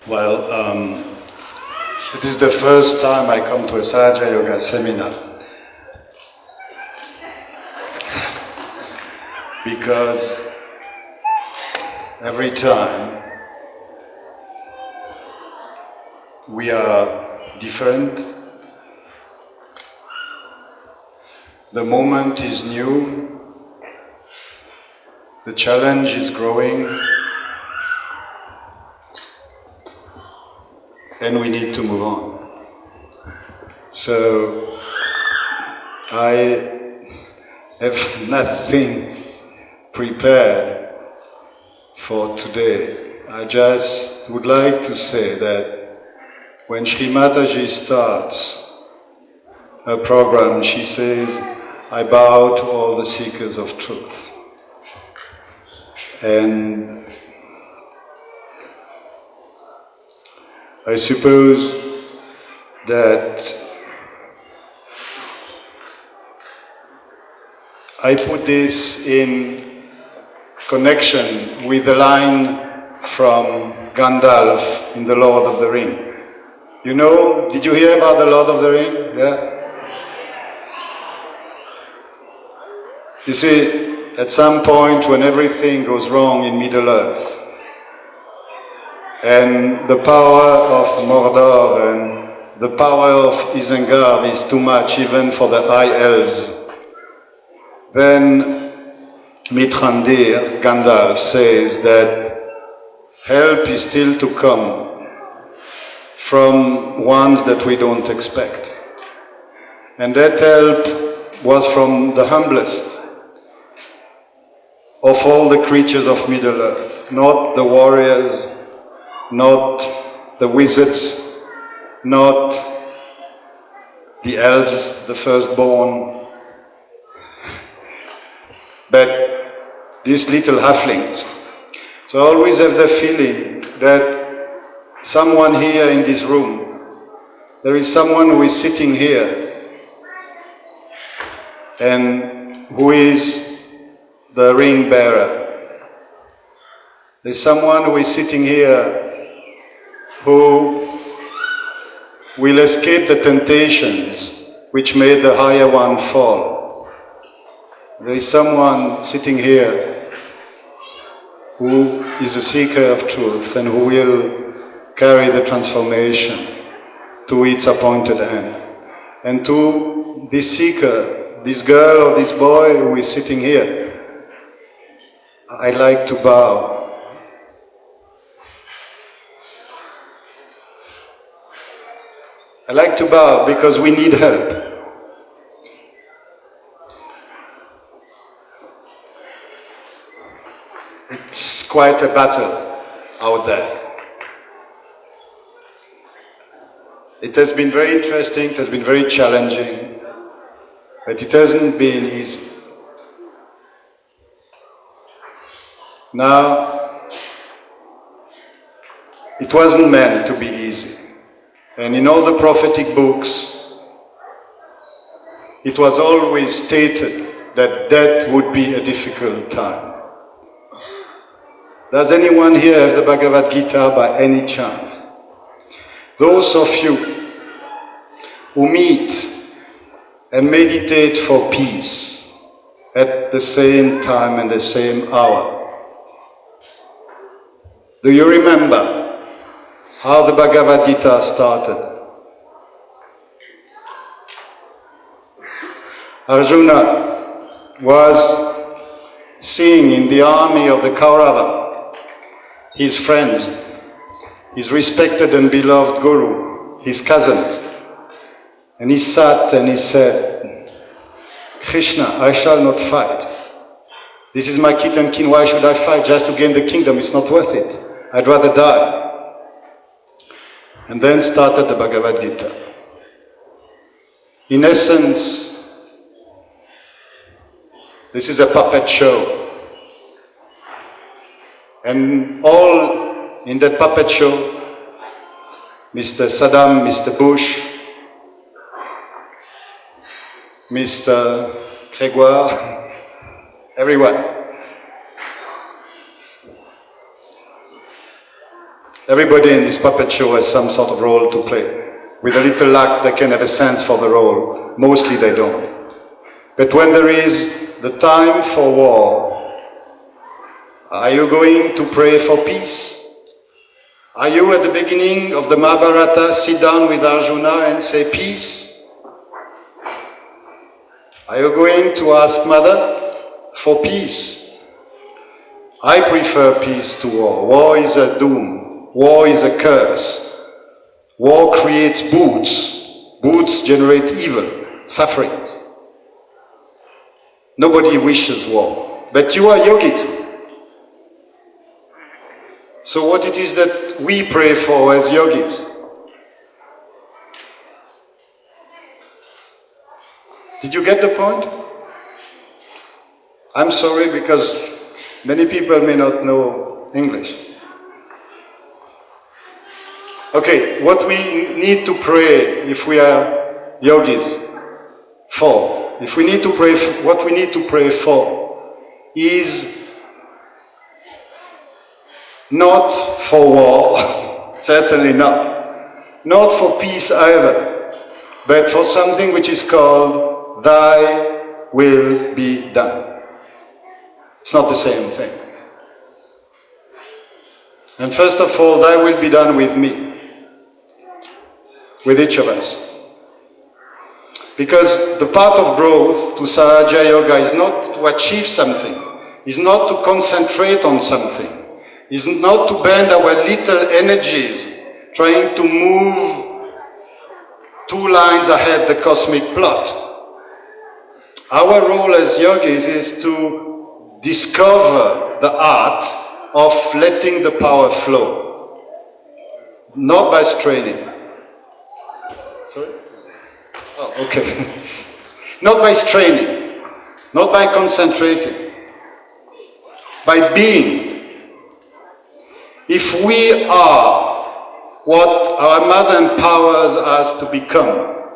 Well, it is the first time I come to a Sahaja Yoga seminar. Because every time we are different, the moment is new, the challenge is growing, and we need to move on. So I have nothing prepared for today. I just would like to say that when Sri Mataji starts her program, she says, I bow to all the seekers of truth. And I suppose that I put this in connection with the line from Gandalf in The Lord of the Ring. You know, did you hear about The Lord of the Ring? Yeah? You see, at some point when everything goes wrong in Middle-earth, and the power of Mordor and the power of Isengard is too much even for the high elves, then Mithrandir, Gandalf, says that help is still to come from ones that we don't expect. And that help was from the humblest of all the creatures of Middle-earth, not the warriors, not the wizards, not the elves, the firstborn, but these little halflings. So I always have the feeling that someone here in this room, there is someone who is sitting here and who is the ring bearer. There's someone who is sitting here who will escape the temptations which made the higher one fall. There is someone sitting here who is a seeker of truth and who will carry the transformation to its appointed end. And to this seeker, this girl or this boy who is sitting here, I like to bow. I like to bow because we need help. It's quite a battle out there. It has been very interesting, it has been very challenging, but it hasn't been easy. Now, it wasn't meant to be easy. And in all the prophetic books, it was always stated that that would be a difficult time. Does anyone here have the Bhagavad-Gita by any chance? Those of you who meet and meditate for peace at the same time and the same hour, do you remember how the Bhagavad-Gita started? Arjuna was seeing in the army of the Kaurava his friends, his respected and beloved Guru, his cousins. And he sat and he said, Krishna, I shall not fight. This is my kith and kin, why should I fight just to gain the kingdom? It's not worth it. I'd rather die. And then started the Bhagavad-Gita. In essence, this is a puppet show. And all in that puppet show, Mr. Saddam, Mr. Bush, Mr. Gregoire, everyone. Everybody in this puppet show has some sort of role to play. With a little luck, they can have a sense for the role. Mostly they don't. But when there is the time for war, are you going to pray for peace? Are you at the beginning of the Mahabharata sit down with Arjuna and say peace? Are you going to ask Mother for peace? I prefer peace to war. War is a doom. War is a curse. War creates boots. Boots generate evil, suffering. Nobody wishes war. But you are yogis. So what it is that we pray for as yogis? Did you get the point? I'm sorry because many people may not know English. Okay, what we need to pray if we are yogis for, what we need to pray for is not for war, certainly not. Not for peace either, but for something which is called Thy will be done. It's not the same thing. And first of all, Thy will be done with me, with each of us. Because the path of growth to Sahaja Yoga is not to achieve something, is not to concentrate on something, is not to bend our little energies trying to move 2 lines ahead the cosmic plot. Our role as yogis is to discover the art of letting the power flow, not by straining. Sorry? Oh, okay. Not by straining, not by concentrating, by being. If we are what our mother empowers us to become,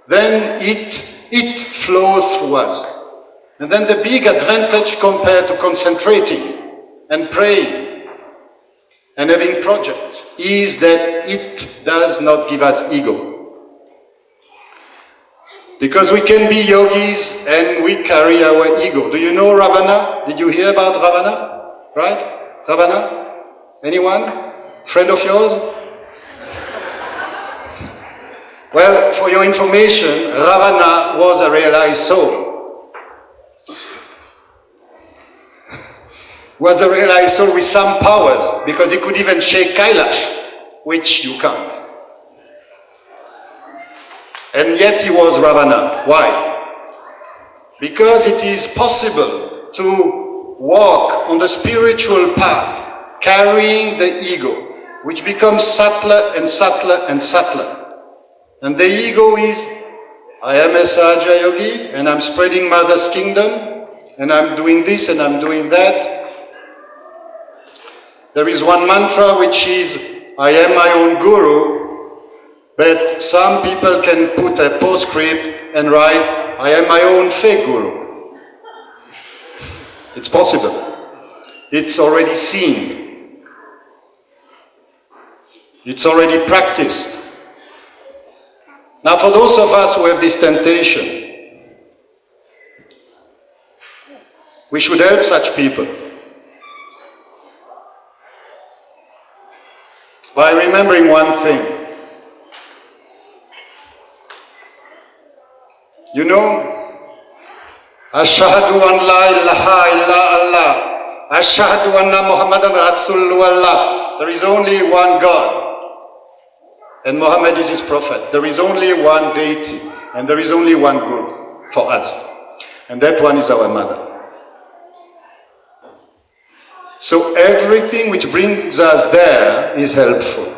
then it flows through us. And then the big advantage compared to concentrating and praying and having projects is that it does not give us ego. Because we can be yogis and we carry our ego. Do you know Ravana? Did you hear about Ravana? Right? Ravana? Anyone? Friend of yours? Well, for your information, Ravana was a realized soul. Was a realized soul with some powers, because he could even shake Kailash, which you can't. And yet he was Ravana. Why? Because it is possible to walk on the spiritual path carrying the ego, which becomes subtler and subtler and subtler. And the ego is, I am a Sahaja Yogi, and I'm spreading Mother's kingdom, and I'm doing this and I'm doing that. There is one mantra which is, I am my own guru, but some people can put a postscript and write, I am my own fake guru. It's possible. It's already seen. It's already practiced. Now, for those of us who have this temptation, we should help such people by remembering one thing. You know, Ashhadu an la ilaha illa Allah, Ashhadu anna Muhammadan Rasulullah. There is only one God. And Muhammad is his prophet. There is only one deity, and there is only one guru for us. And that one is our mother. So everything which brings us there is helpful.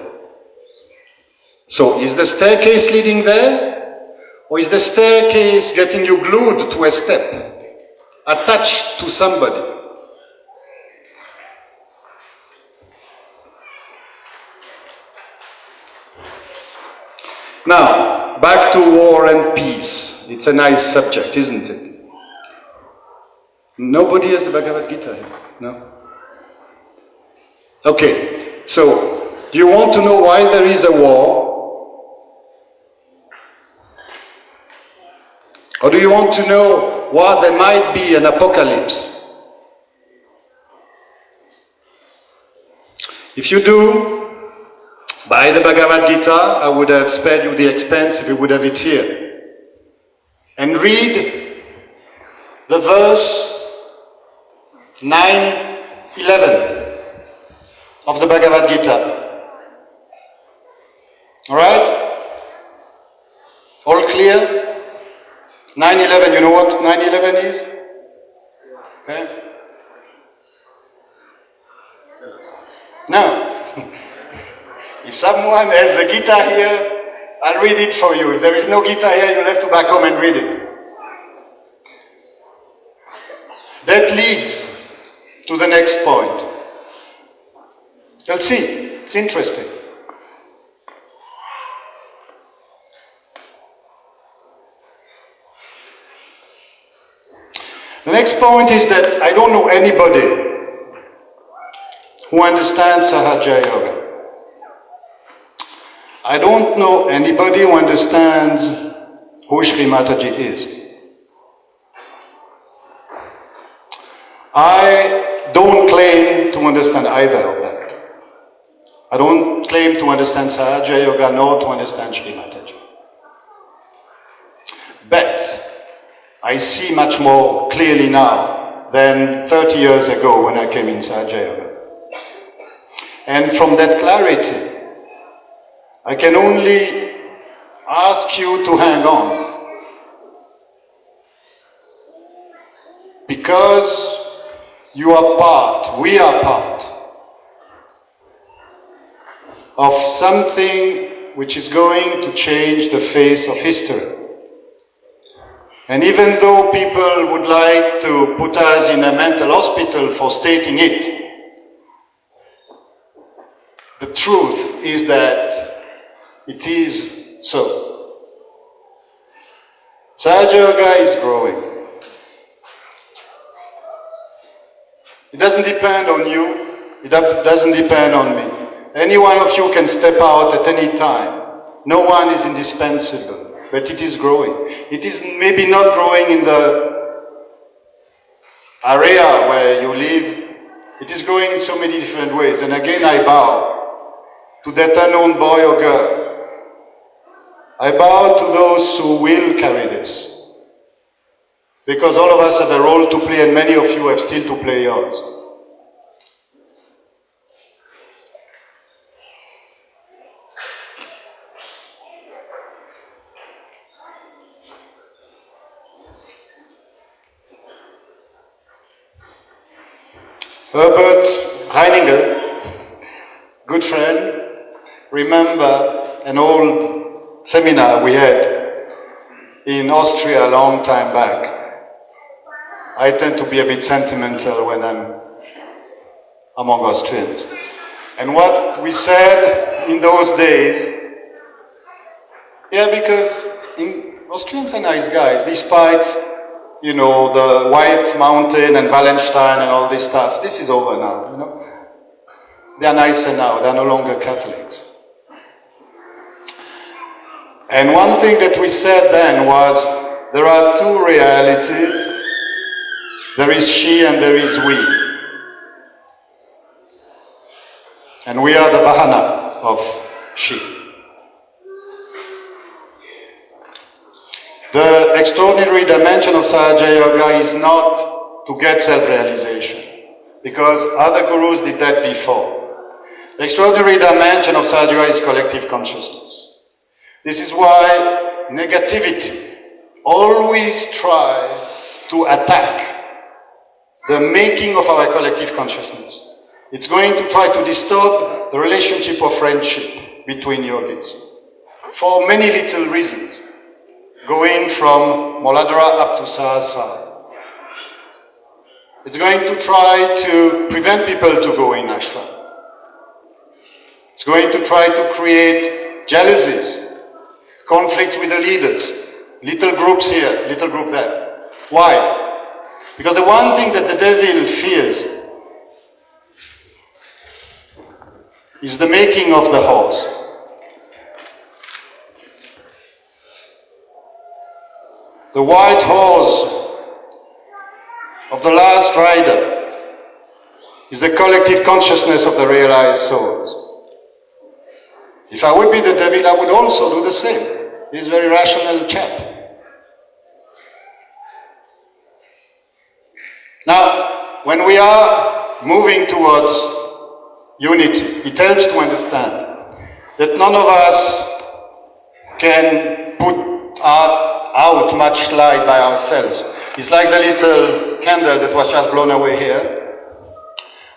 So is the staircase leading there? Or is the staircase getting you glued to a step, attached to somebody? Now, back to war and peace. It's a nice subject, isn't it? Nobody has the Bhagavad-Gita here, no? Okay, so Do you want to know why there is a war? Or do you want to know why there might be an apocalypse? If you do, buy the Bhagavad-Gita. I would have spared you the expense if you would have it here. And read the verse 9-11 of the Bhagavad-Gita. Alright? All clear? 9-11, you know what 9-11 is? Okay? Now, if someone has the Gita here, I'll read it for you. If there is no Gita here, you'll have to back home and read it. That leads to the next point. You'll see, it's interesting. The next point is that I don't know anybody who understands Sahaja Yoga. I don't know anybody who understands who Sri Mataji is. I don't claim to understand either of that. I don't claim to understand Sahaja Yoga nor to understand Sri Mataji. But I see much more clearly now than 30 years ago when I came in Sahaja Yoga. And from that clarity, I can only ask you to hang on. Because you are part, we are part of something which is going to change the face of history. And even though people would like to put us in a mental hospital for stating it, the truth is that it is so. Sahaja Yoga is growing. It doesn't depend on you, it doesn't depend on me. Any one of you can step out at any time. No one is indispensable, but it is growing. It is maybe not growing in the area where you live. It is growing in so many different ways. And again, I bow to that unknown boy or girl. I bow to those who will carry this. Because all of us have a role to play and many of you have still to play yours. Herbert Heininger, good friend, remember an old seminar we had in Austria a long time back. I tend to be a bit sentimental when I'm among Austrians. And what we said in those days, because Austrians are nice guys, despite, the White Mountain and Wallenstein and all this stuff. This is over now, They are nicer now, they are no longer Catholics. And one thing that we said then was, there are two realities. There is she and there is we. And we are the Vahana of she. The extraordinary dimension of Sahaja Yoga is not to get self-realization, because other gurus did that before. The extraordinary dimension of Sahaja Yoga is collective consciousness. This is why negativity always try to attack the making of our collective consciousness. It's going to try to disturb the relationship of friendship between yogis for many little reasons, going from Muladhara up to Sahasrara. It's going to try to prevent people to go in ashram. It's going to try to create jealousies, conflict with the leaders, little groups here, little group there. Why? Because the one thing that the devil fears is the making of the horse. The white horse of the last rider is the collective consciousness of the realized souls. If I would be the devil, I would also do the same. He's a very rational chap. Now, when we are moving towards unity, it helps to understand that none of us can put out much light by ourselves. It's like the little candle that was just blown away here.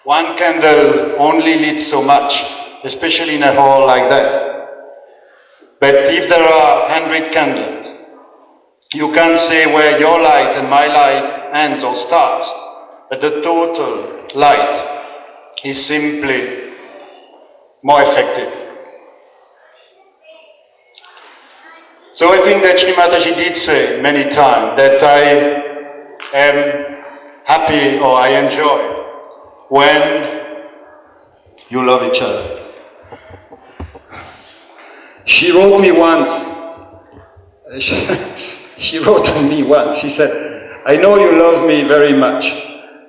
One candle only leads so much, especially in a hall like that. But if there are 100 candles, you can't say where your light and my light ends or starts, but the total light is simply more effective. So I think that Shri Mataji did say many times that I am happy or I enjoy when you love each other. She wrote me once, she wrote to me once, she said, I know you love me very much,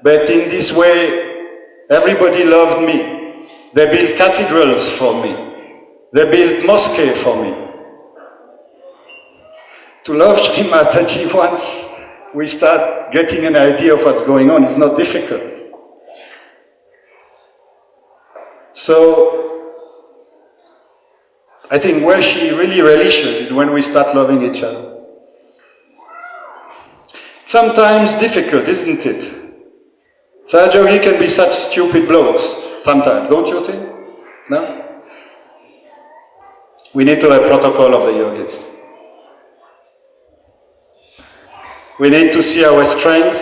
but in this way, everybody loved me. They built cathedrals for me. They built mosques for me. To love Shri Mataji once we start getting an idea of what's going on, it's not difficult. So, I think where she really relishes is when we start loving each other. Sometimes difficult, isn't it? Sahaja can be such stupid blokes sometimes, don't you think? No? We need to have protocol of the yogis. We need to see our strength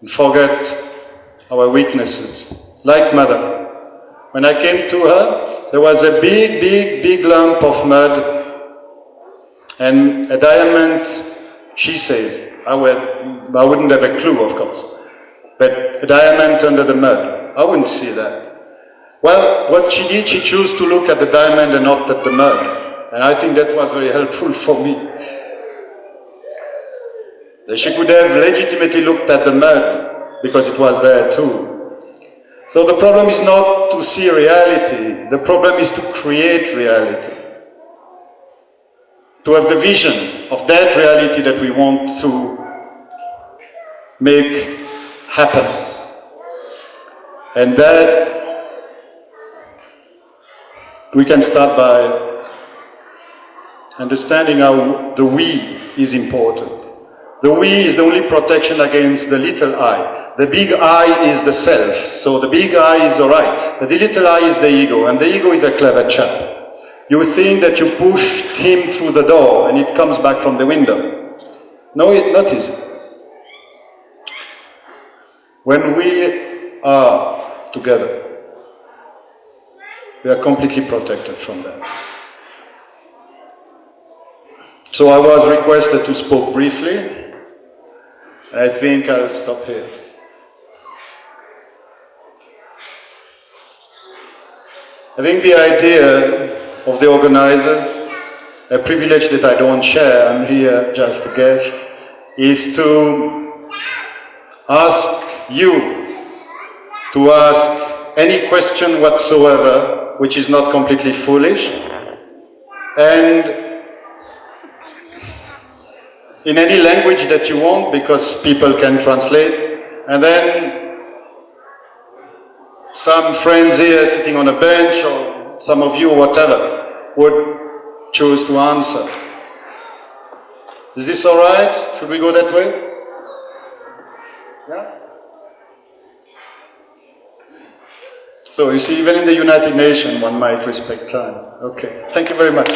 and forget our weaknesses. Like Mother. When I came to her, there was a big lump of mud and a diamond, she says. I wouldn't have a clue, of course. But a diamond under the mud, I wouldn't see that. Well, what she did, she chose to look at the diamond and not at the mud. And I think that was very helpful for me. That she could have legitimately looked at the mud, because it was there too. So the problem is not to see reality, the problem is to create reality. To have the vision of that reality that we want to make happen. And that we can start by understanding how the we is important. The we is the only protection against the little I. The big I is the self, so the big I is alright, but the little I is the ego, and the ego is a clever chap. You think that you pushed him through the door and it comes back from the window. No, it's not easy. When we are together, we are completely protected from that. So I was requested to speak briefly, and I think I'll stop here. I think the idea of the organizers, a privilege that I don't share, I'm here just a guest, is to ask you to ask any question whatsoever which is not completely foolish, and in any language that you want, because people can translate, and then some friends here sitting on a bench, or some of you, whatever, would choose to answer. Is this all right? Should we go that way? Yeah? So you see, even in the United Nations, one might respect time. Okay, thank you very much.